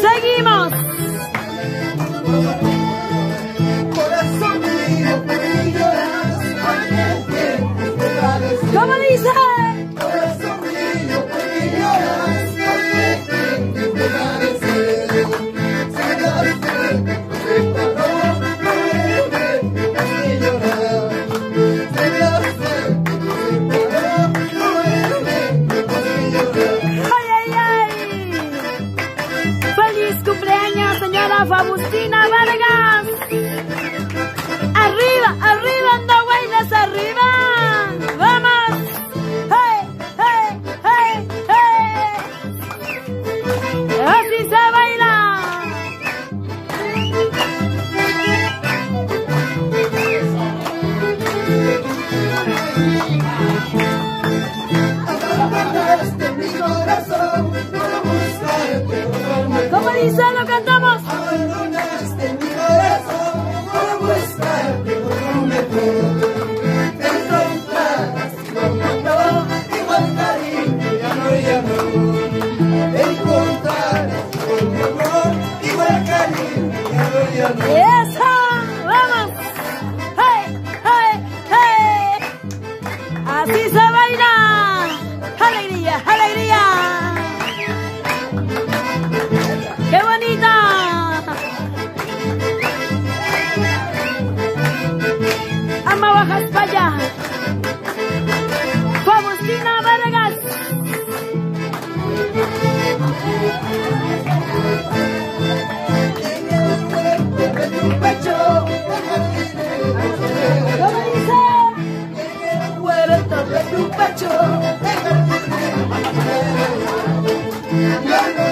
Seguimos. Corazón mío, ¿por qué lloras? ¿Cómo dice? Corazón mío, ¿por qué lloras? Porque te parece. Si no sé, preparó, ¿por qué llorar? Si no sé, preparó, ¿por qué llorar? ¡Ay, ay, ay! ¡Feliz cumpleaños, señora Faustina Vargas! ¡Arriba, arriba, Andahuaylas, arriba! ¡Vamos! ¡Hey, hey, hey, hey! ¡Así se baila! Abandonaste mi corazón por buscarte otro mejor. ¿Cómo dice? ¿Lo cantamos? Abandonaste mi corazón por buscarte otro mejor. Te encontrarás como no, igual cariño, ya no. Te encontrarás como no, igual cariño, ya no. ¡Eso! ¡Vamos! ¡Hey, hey, hey! ¡Así se baila! ¡Alegría, alegría! ¡Qué bonita! ¡Ama bajas para allá! ¡Faustina Vargas! En el cuerpo de tu pecho, ¿Cómo dice? en el cuerpo de tu pecho, ya no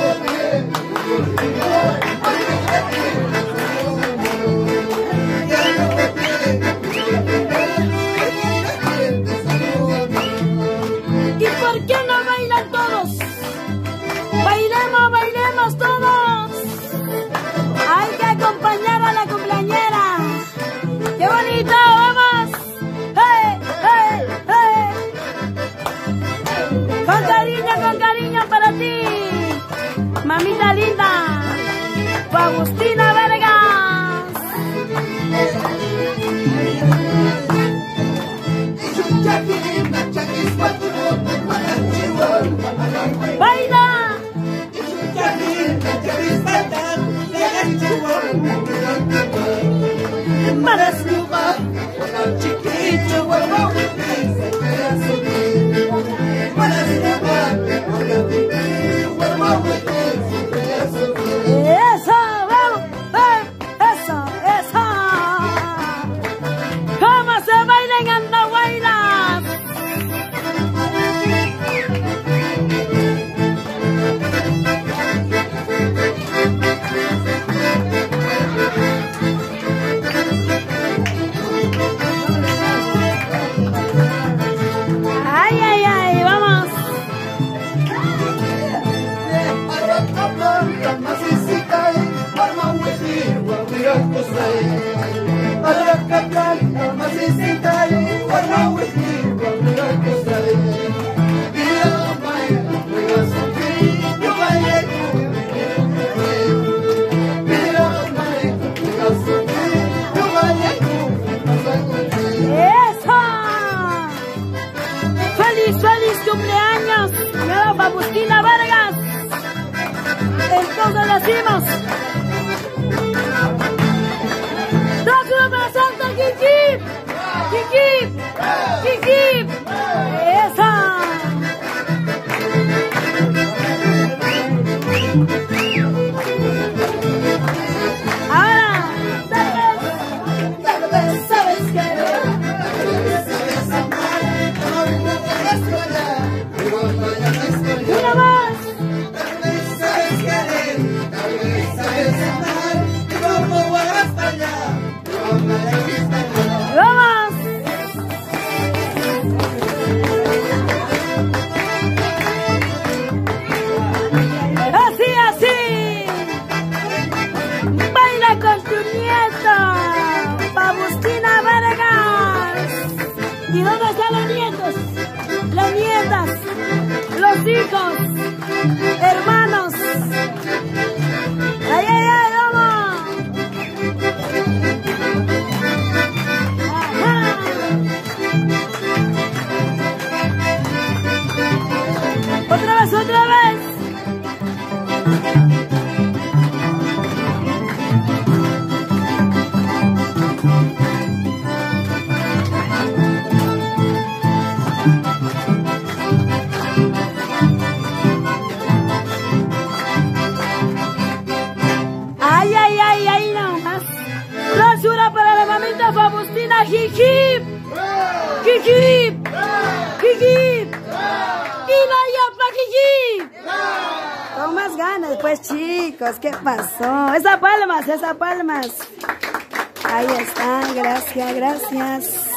¿Y por qué no bailan todos? ¡Bailemos, bailemos todos! Hay que acompañar a la cumpleañera. ¡Qué bonito! ¡Vamos! ¡Hey, hey, hey! Con cariño para ti, mamita linda, Faustina Vargas. ¡Baila! ¡Eso! ¡Vamos! ¡Eso! ¡Eso! ¿Cómo se baila en Andahuaylas? ¡Ay, ay, ay! ¡Vamos! ¡Eso! ¡Feliz, feliz cumpleaños, señora Faustina Vargas! Entonces decimos: ¡Próximo para Santa Kiki! ¡Kiki! ¡Kiki! ¡Eso! Ahora, tal vez sabes que una más. ¡Vamos! Así, así. Baila con tu nieta, Faustina Vargas. ¿Y dónde están los nietos? Las nietas. hijos, hermanos. ¡Ay, ay, ay, vamos! ¡Ajá! ¡Otra vez, otra vez! Ay, ay, ay, ay, nomás. Clausura para la mamita Faustina, jijip, jijip, jijip, y vaya pa' jijip. Con más ganas, pues chicos, ¿qué pasó? Esas palmas, esas palmas. Ahí están, gracias, gracias.